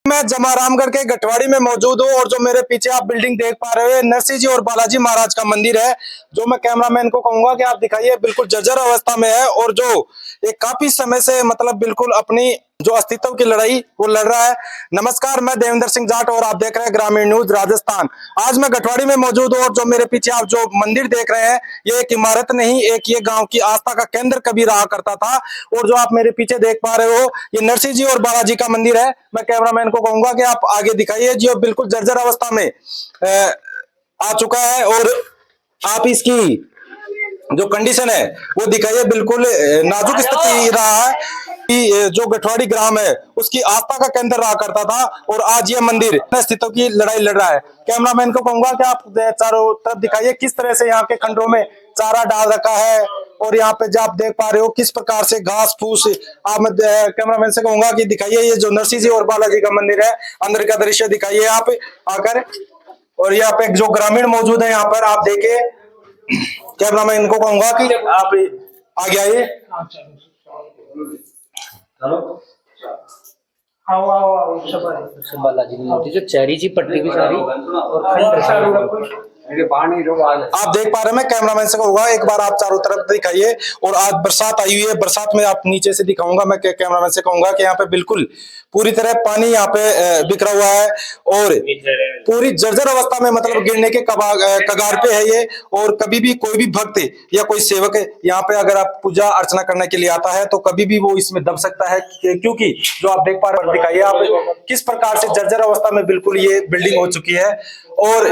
मैं जमा रामगढ़ के गठवाड़ी में मौजूद हूँ और जो मेरे पीछे आप बिल्डिंग देख पा रहे हो नरसिंह जी और बालाजी महाराज का मंदिर है। जो मैं कैमरामैन को कहूंगा कि आप दिखाइए, बिल्कुल जर्जर अवस्था में है और जो ये काफी समय से मतलब बिल्कुल अपनी जो अस्तित्व की लड़ाई वो लड़ रहा है। नमस्कार, मैं देवेंद्र सिंह जाट और आप देख रहे हैं ग्रामीण न्यूज राजस्थान। आज मैं गठवाड़ी में मौजूद हूँ और जो मेरे पीछे आप जो मंदिर देख रहे हैं ये एक इमारत नहीं, एक ये गांव की आस्था का केंद्र कभी रहा करता था। और जो आप मेरे पीछे देख पा रहे हो ये नरसिंह जी और बालाजी का मंदिर है। मैं कैमरामैन को कहूंगा कि आप आगे दिखाइए, जो बिल्कुल जर्जर अवस्था में आ चुका है और आप इसकी जो कंडीशन है वो दिखाइए। बिल्कुल नाजुक स्थिति रहा है कि जो गठवाड़ी ग्राम है उसकी आस्था का केंद्र रहा करता था और आज ये मंदिर अस्तित्व की लड़ाई लड़ रहा है। कैमरामैन को कहूंगा कि आप चारों तरफ दिखाइए किस तरह से यहाँ के खंडरों में चारा डाल रखा है और यहाँ पे जो आप देख पा रहे हो किस प्रकार से घास फूस। आप कैमरामैन से कहूंगा कि दिखाइए ये जो नरसिंह जी और बालाजी का मंदिर है अंदर का दृश्य दिखाइए आप आकर। और यहाँ पे जो ग्रामीण मौजूद है यहाँ पर आप देखिए। कैमरामैन को कहूंगा कि आप आगे आइए। बालाजी की मूर्ति जो चेहरी जी पट्टी भी सारी और आप देख पा रहे हैं। मैं कैमरामैन से कहूंगा एक बार आप चारों तरफ दिखाइए। और आज बरसात आई हुई है, बरसात में आप नीचे से दिखाऊंगा। मैं कैमरामैन से कहूंगा कि यहाँ पे बिल्कुल पूरी तरह पानी यहाँ पे बिखरा हुआ है और पूरी जर्जर अवस्था में मतलब गिरने के कगार पे है ये। और कभी भी कोई भी भक्त या कोई सेवक यहाँ पे अगर आप पूजा अर्चना करने के लिए आता है तो कभी भी वो इसमें दब सकता है, क्योंकि जो आप देख पा रहे हैं दिखाइए आप किस प्रकार से जर्जर अवस्था में बिल्कुल ये बिल्डिंग हो चुकी है। और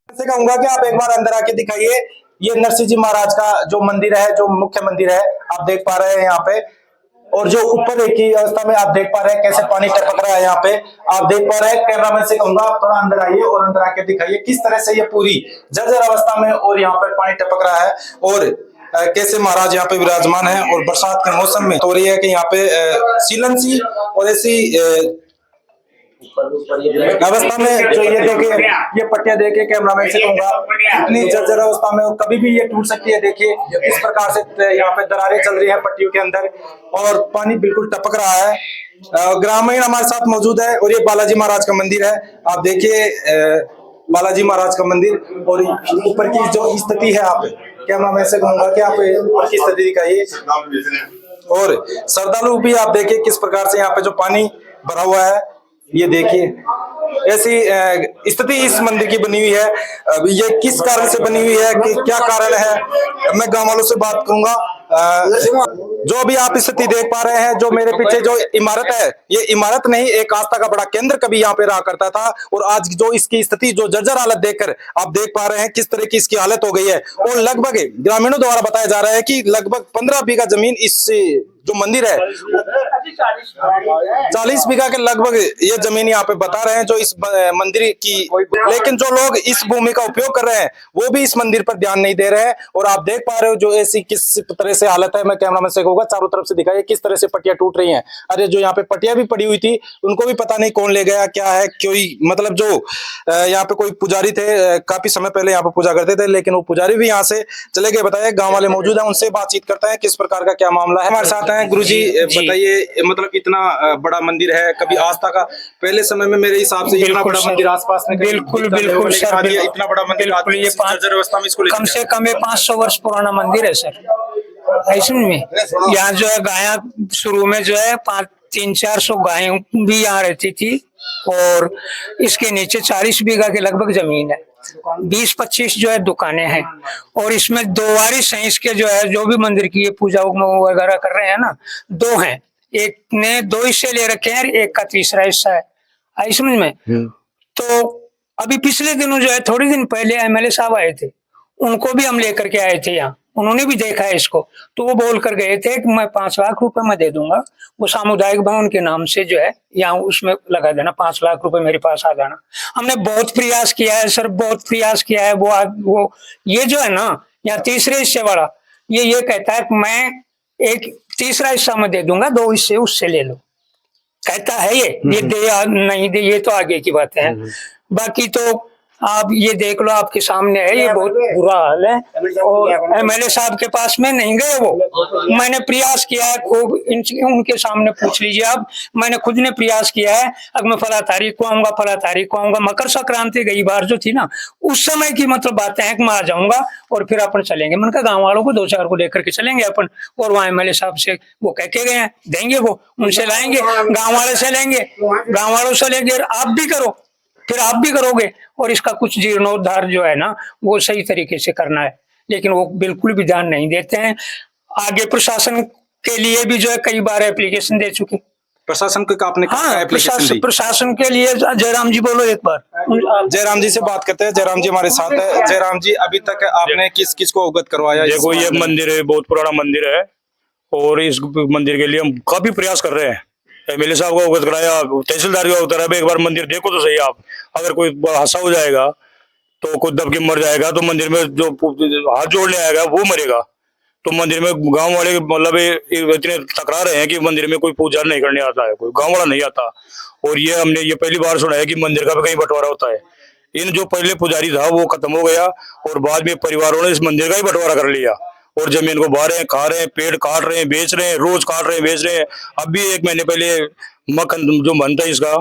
से कहूंगा कि आप एक बार अंदर आके दिखाइए। ये नरसिंह जी महाराज का जो मंदिर है, जो मुख्य मंदिर है आप देख पा रहे हैं यहाँ पे। और जो ऊपर एक ही अवस्था में आप देख पा रहे हैं कैसे पानी टपक रहा है यहाँ पे आप देख पा रहे हैं। कैमरामैन से कहूंगा आप थोड़ा अंदर आइए और अंदर आके दिखाइए किस तरह से ये पूरी जर्जर अवस्था में और यहाँ पर पानी टपक रहा है और कैसे महाराज यहाँ पे विराजमान है। और बरसात के मौसम में तो रही है कि यहाँ पे सीलन सी और ऐसी अवस्था में जो ये देखे ये पट्टियां देखे कैमरामैन से कहूंगा इतनी जर्जर अवस्था में कभी भी ये टूट सकती है। देखिए इस प्रकार से यहाँ पे दरारें चल रही है पट्टियों के अंदर और पानी बिल्कुल टपक रहा है। ग्रामीण हमारे साथ मौजूद है और ये बालाजी महाराज का मंदिर है। आप देखिए बालाजी महाराज का मंदिर और ऊपर की जो स्थिति है आप कैमरामैन से कहूंगा कि आप ऊपर की स्थिति दिखाइए। और श्रद्धालु भी आप देखिए किस प्रकार से यहाँ पे जो पानी भरा हुआ है ये देखिए। ऐसी स्थिति इस मंदिर की बनी हुई है। ये किस कारण से बनी हुई है कि क्या कारण है मैं गांव वालों से बात करूंगा। जो भी आप स्थिति देख पा रहे हैं जो मेरे पीछे जो इमारत है ये इमारत नहीं, एक आस्था का बड़ा केंद्र कभी यहाँ पे रहा करता था। और आज जो इसकी स्थिति जो जर्जर हालत देखकर आप देख पा रहे हैं किस तरह की इसकी हालत हो गई है। और लगभग ग्रामीणों द्वारा बताया जा रहा है कि लगभग 15 बीघा जमीन इस जो मंदिर है 40 बीघा के लगभग ये जमीन यहाँ पे बता रहे हैं जो इस मंदिर की। लेकिन जो लोग इस भूमि का उपयोग कर रहे हैं वो भी इस मंदिर पर ध्यान नहीं दे रहे हैं। और आप देख पा रहे हो जो ऐसी किस तरह से हालत है। मैं कैमरामैन से कहूंगा चारों तरफ से दिखाइए किस तरह से पट्टियां टूट रही हैं। अरे जो यहाँ पे पट्टियां भी पड़ी हुई थी उनको भी पता नहीं कौन ले गया क्या है। कोई मतलब जो यहाँ पे कोई पुजारी थे काफी समय पहले यहाँ पे पूजा करते थे लेकिन वो पुजारी भी यहाँ से चले गए। बताइए गाँव वाले मौजूद है, उनसे बातचीत करते हैं किस प्रकार का क्या मामला है। हमारे साथ हैं गुरु जी, बताइए मतलब इतना बड़ा मंदिर है, कभी आस्था का पहले समय में मेरे हिसाब से इतना बड़ा मंदिर आसपास में बिल्कुल बिल्कुल सर, इतना बड़ा मंदिर ये अवस्था में इसको कम से कम 500 वर्ष पुराना मंदिर है सर। ऐसे में यहाँ जो है गाया शुरू में जो है 300-400 गायें भी यहाँ रहती थी। और इसके नीचे 40 बीघा के लगभग जमीन है। 20-25 जो है दुकानें हैं और इसमें 2 वारिस हैं इसके जो है जो भी मंदिर की ये पूजा वगैरह कर रहे हैं ना, 2 हैं। एक ने 2 हिस्से ले रखे हैं, एक का तीसरा हिस्सा है। आई समझ में। तो अभी पिछले दिनों जो है थोड़े दिन पहले एमएलए साहब आए थे, उनको भी हम लेकर के आए थे यहाँ, उन्होंने भी देखा है इसको। तो वो बोल कर गए थे कि मैं 5 लाख रुपए मैं दे दूंगा, वो सामुदायिक भवन के नाम से जो है यहाँ उसमें लगा देना, 5 लाख रुपए मेरे पास आ जाना। हमने बहुत प्रयास किया है सर, बहुत प्रयास किया है। वो ये जो है ना यहाँ तीसरे हिस्से वाला ये कहता है कि मैं एक तीसरा हिस्सा मैं दे दूंगा, 2 हिस्से उससे ले लो, कहता है ये दे या नहीं दे ये तो आगे की बात है। बाकी तो आप ये देख लो, आपके सामने है, ये बहुत बुरा हाल है। और एमएलए साहब के पास में नहीं गए वो, मैंने प्रयास किया है खूब, उनके सामने पूछ लीजिए आप, मैंने खुद ने प्रयास किया है। अब मैं फला तारीख को आऊंगा, फला तारीख को आऊंगा। मकर संक्रांति गई बार जो थी ना, उस समय की मतलब बातें हैं कि मैं आ जाऊंगा और फिर अपन चलेंगे। मैंने कहा गाँव वालों को 2-4 को लेकर के चलेंगे अपन, और वहाँ एमएलए साहब से वो कह के गए हैं देंगे, वो उनसे लाएंगे, गाँव वाले से लेंगे, गाँव वालों से लेंगे, आप भी करो, फिर आप भी करोगे, और इसका कुछ जीर्णोद्धार जो है ना वो सही तरीके से करना है। लेकिन वो बिल्कुल भी ध्यान नहीं देते हैं। आगे प्रशासन के लिए भी जो है कई बार एप्लीकेशन दे चुके। प्रशासन को आपने हाँ, एप्लीकेशन दी? प्रशासन के लिए जयराम जी बोलो एक बार। जयराम जी से बात करते हैं। जयराम जी हमारे साथ है। जयराम जी, अभी तक आपने किस किस को अवगत करवाया? देखो, ये मंदिर है, बहुत पुराना मंदिर है, और इस मंदिर के लिए हम काफी प्रयास कर रहे हैं। एमएलए साहब को अवगत कराया, तहसीलदार को अवगत कराया, एक बार मंदिर देखो तो सही आप। अगर कोई हादसा हो जाएगा तो कोई दब के मर जाएगा तो मंदिर में जो हाथ जोड़ने आएगा वो मरेगा। तो मंदिर में गांव वाले मतलब इतने टकरा रहे हैं कि मंदिर में कोई पूजा नहीं करने आता है, कोई गांव वाला नहीं आता। और ये हमने ये पहली बार सुना है कि मंदिर का भी कहीं बंटवारा होता है। इन जो पहले पुजारी था वो खत्म हो गया, और बाद में परिवारों ने इस मंदिर का ही बंटवारा कर लिया, और जमीन को बहा रहे हैं, खा रहे हैं, पेड़ काट रहे हैं, बेच रहे हैं, रोज काट रहे हैं, बेच रहे हैं। अब भी 1 महीने पहले मक्खन जो बनता है इसका,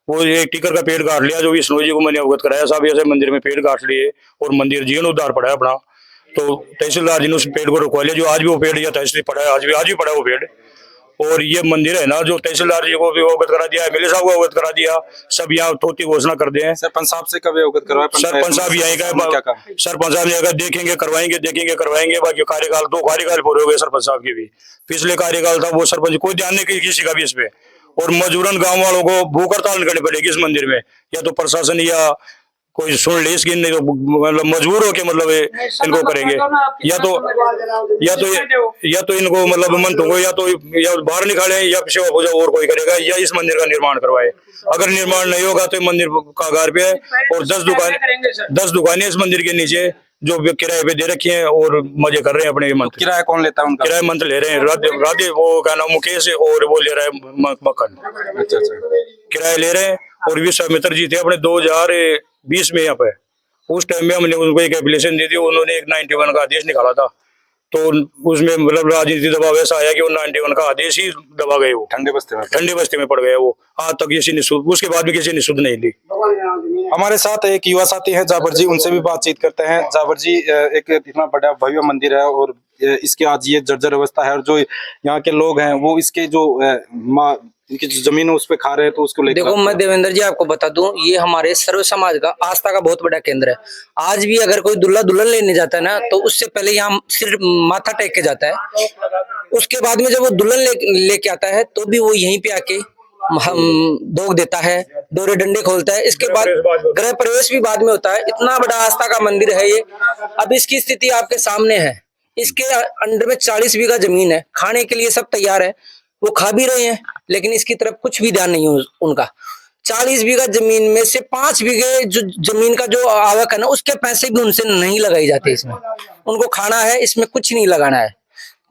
वो एक टिकर का पेड़ काट लिया, जो विष्णु जी को मैंने अवगत कराया, साहब ऐसे मंदिर में पेड़ काट लिए और मंदिर जीर्णोद्धार पड़ा है अपना। तो तहसीलदार जी ने उस पेड़ को रुकवा लिया, जो आज भी वो पेड़ या तहसील पड़ा है, आज भी पड़ा है वो पेड़। और ये मंदिर है ना, जो तहसीलदार जी को भी अवगत करा दिया, एमएलए साहब को अवगत करा दिया, सब यहाँ थोती घोषणा कर दिए हैं। सरपंच साहब से कभी अवगत करवाया? सरपंच साहब यही का, सरपंच साहब ने कहा देखेंगे, करवाएंगे, देखेंगे, करवाएंगे। बाकी कार्यकाल 2 कार्यकाल पूरे हो गए सरपंच साहब के भी। पिछले कार्यकाल था वो सरपंच कोई ध्यान नहीं किसी का भी इस पे, और मजबूरन गांव वालों को भूख हड़ताल करनी पड़ेगी इस मंदिर में, या तो प्रशासन या कोई सुन ले इसकी, नहीं तो मतलब मजबूर हो के मतलब इनको करेंगे, या तो इनको मतलब मंत्रों को या बाहर निकाले, या सेवा पूजा और कोई करेगा, या इस मंदिर का निर्माण करवाए। अगर निर्माण नहीं होगा तो मंदिर का आधार पे है, और 10 दुकानें इस मंदिर के नीचे जो किराए पे दे रखी हैं और मजे कर रहे हैं अपने। मंत्र किराया कौन लेता है उनका? किराया मंत्र ले रहे हैं राधे वो क्या नाम मुकेश है, और वो ले रहा है मक्खन। अच्छा, किराया ले रहे हैं। और विश्वामित्र जी थे अपने 2020 में यहाँ पे, उस टाइम में हमने उनको एक एप्लीकेशन दी थी, उन्होंने एक 91 का आदेश निकाला था। तो उसमें मतलब राजनीति दबाव ऐसा आया कि वो 91 का आदेश ही दबा गए, वो ठंडे बस्ती में पड़ गए वो। आज तक किसी ने उसके बाद भी किसी ने सुध नहीं ली। हमारे साथ एक युवा साथी है जाबर जी, उनसे भी बातचीत करते हैं। जाबर जी, एक इतना बड़ा भव्य मंदिर है और इसकी आज ये जर्जर अवस्था है, और जो यहाँ के लोग हैं वो इसके जो इनकी जो जमीन है उस पे खा रहे हैं, तो उसको लेकर देखो, मैं देवेंद्र जी आपको बता दूं, ये हमारे सर्व समाज का आस्था का बहुत बड़ा केंद्र है। आज भी अगर कोई दूल्हा दुल्हन लेने जाता है ना, तो उससे पहले यहाँ सिर्फ माथा टेक के जाता है। उसके बाद में जब वो दुल्हन लेके आता है तो भी वो यहीं पे आके हम दोग देता है, डोरे डंडे खोलता है। इसके बाद गृह प्रवेश भी बाद में होता है। इतना बड़ा आस्था का मंदिर है ये। अब इसकी स्थिति आपके सामने है। इसके अंडर में 40 बीघा जमीन है, खाने के लिए सब तैयार है, वो खा भी रहे हैं, लेकिन इसकी तरफ कुछ भी ध्यान नहीं है उनका। 40 बीघा जमीन में से 5 बीघे जो जमीन का जो आवक है ना, उसके पैसे भी उनसे नहीं लगाए जाते। इसमें उनको खाना है, इसमें कुछ नहीं लगाना है।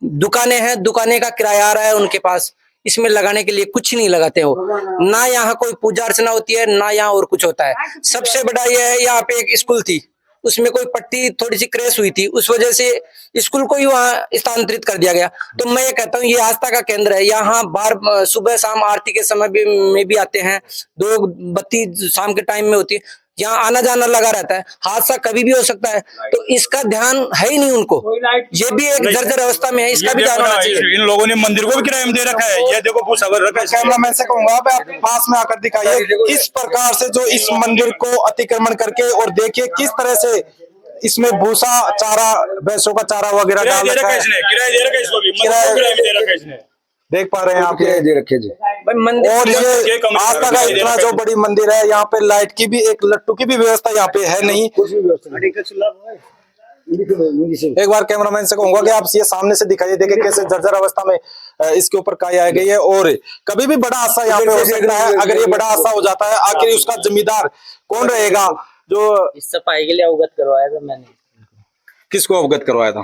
दुकानें हैं, दुकानें का किराया आ रहा है उनके पास, इसमें लगाने के लिए कुछ नहीं लगाते हो। ना यहाँ कोई पूजा अर्चना होती है, ना यहाँ और कुछ होता है। सबसे बड़ा यह है, यहाँ पे एक स्कूल थी, उसमें कोई पट्टी थोड़ी सी क्रैश हुई थी, उस वजह से स्कूल को ही वहाँ स्थानांतरित कर दिया गया। तो मैं ये कहता हूँ, ये आस्था का केंद्र है। यहाँ बार सुबह शाम आरती के समय में भी आते हैं, 2 बत्ती शाम के टाइम में होती है। यहाँ आना जाना लगा रहता है, हादसा कभी भी हो सकता है, तो इसका ध्यान है ही नहीं उनको। ये भी एक जर्जर अवस्था में है, इसका भी ध्यान होना चाहिए। इन लोगों ने मंदिर को भी किराए में दे रखा है। ये देखो पूछा रखा है। कैमरामैन से कहूंगा आप पास में आकर दिखाइए किस प्रकार से जो इस मंदिर को अतिक्रमण करके, और देखिए किस तरह से इसमें भूसा, चारा, भैंसों का चारा वगैरह डाल रखा है। किराया दे रखा है इसको भी, किराया दे रखा है इसने। देख पा रहे हैं आप, दे रखे जी। और ये आस्था का इतना जो बड़ी मंदिर है, यहाँ पे लाइट की भी, एक लट्टू की भी व्यवस्था यहाँ पे है नहीं। एक बार कैमरामैन से कहूंगा कि आप ये सामने से दिखाइए, देखिए कैसे जर्जर अवस्था में इसके ऊपर काई आ गई है। और कभी भी बड़ा हादसा यहाँ पे हो सकता है। अगर ये बड़ा हादसा हो जाता है, आखिर उसका जिम्मेदार कौन रहेगा? जो इस सफाई के लिए अवगत करवाया था मैंने। किसको अवगत करवाया था?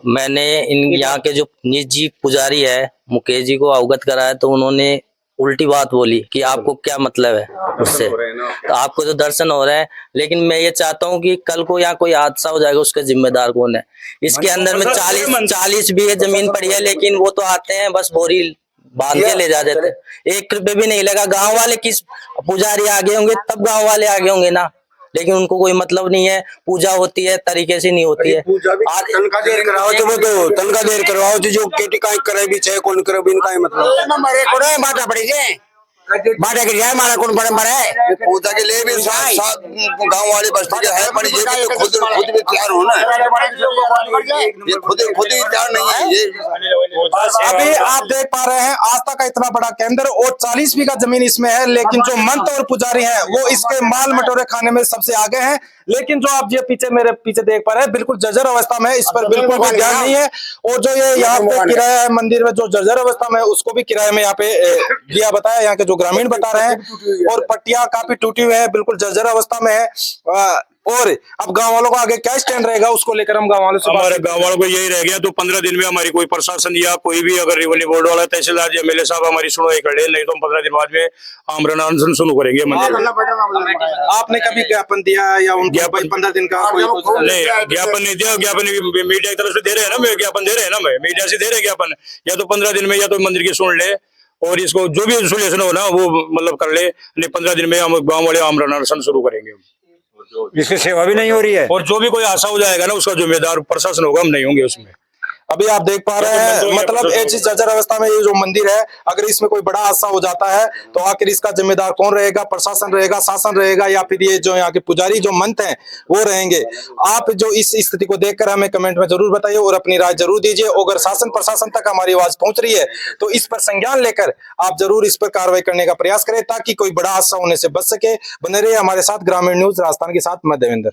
मैंने इन यहाँ के जो निजी पुजारी है मुकेश जी को अवगत कराया, तो उन्होंने उल्टी बात बोली कि आपको क्या मतलब है उससे, तो आपको तो दर्शन हो रहे हैं, लेकिन मैं ये चाहता हूँ कि कल को यहाँ कोई हादसा हो जाएगा उसका जिम्मेदार कौन है। इसके अंदर में 40 बीघे जमीन पड़ी है, लेकिन वो तो आते हैं बस बोरी बांध के ले जा देते, 1 रुपए भी नहीं लगा। गांव वाले किस पुजारी आगे होंगे तब गांव वाले आगे होंगे ना, लेकिन उनको कोई मतलब नहीं है। पूजा होती है तरीके से नहीं होती है। तनखा देर कराओ तो तनखा देर करवाओ जो केटी का करे भी चाहे कौन करे भी इनका मतलब मरे कोड़े बाटा पड़ी जे बाटा के जाए मारा कौन बड़े मरे पूजा के लिए भी गांव वाले बस्ती के है, पर ये भी तो खुद भी तैयार हो ना, ये खुद ही तैयार नहीं है ये। अभी आप देख पा रहे हैं आस्था का इतना बड़ा केंद्र और 40 बीघा जमीन इसमें है, लेकिन जो मंत और पुजारी हैं वो इसके माल मटोरे खाने में सबसे आगे हैं। लेकिन जो आप ये पीछे मेरे पीछे देख पा रहे हैं बिल्कुल जर्जर अवस्था में है, इस पर बिल्कुल भी ध्यान नहीं है। और जो ये यहाँ पे किराया है मंदिर में जो जर्जर अवस्था में है उसको भी किराए में यहाँ पे दिया बताया, यहाँ के जो ग्रामीण बता रहे हैं। और पट्टियां काफी टूटी हुई है, बिल्कुल जर्जर अवस्था में है। और अब गांव वालों को आगे क्या स्टैंड रहेगा उसको लेकर हम गांव वालों से हमारे गांव वालों को यही रह गया, तो 15 दिन में हमारी कोई प्रशासन या कोई भी अगर रेवेन्यू बोर्ड वाला तहसीलदार या एमएलए साहब हमारी सुनवाई कर ले, नहीं तो हम 15 दिन बाद में आमरण अनशन शुरू करेंगे मंदिर। आपने कभी ज्ञापन दिया या उन ज्ञापन 15 दिन का कोई नहीं ज्ञापन नहीं दिया, ज्ञापन मीडिया की तरफ से दे रहे हैं ना, मैं ज्ञापन दे रहे हैं ना, मैं मीडिया से दे रहे ज्ञापन, या तो 15 दिन में या तो मंदिर की सुन ले और इसको जो भी सोल्यूशन हो ना वो मतलब कर ले, नहीं 15 दिन में हम गाँव वाले आमरण अनशन शुरू करेंगे। इसकी सेवा भी नहीं हो रही है और जो भी कोई आशा हो जाएगा ना उसका जिम्मेदार प्रशासन होगा, हम नहीं होंगे उसमें। अभी आप देख पा रहे हैं मतलब ऐसी जर्जर अवस्था में ये जो मंदिर है, अगर इसमें कोई बड़ा हादसा हो जाता है तो आखिर इसका जिम्मेदार कौन रहेगा? प्रशासन रहेगा, शासन रहेगा, या फिर ये जो यहाँ के पुजारी जो मंत हैं वो रहेंगे? आप जो इस स्थिति को देखकर हमें कमेंट में जरूर बताइए और अपनी राय जरूर दीजिए। अगर शासन प्रशासन तक हमारी आवाज पहुंच रही है तो इस पर संज्ञान लेकर आप जरूर इस पर कार्रवाई करने का प्रयास करें ताकि कोई बड़ा हादसा होने से बच सके। बने रहिए हमारे साथ, ग्रामीण न्यूज राजस्थान के साथ मैं देवेंद्र।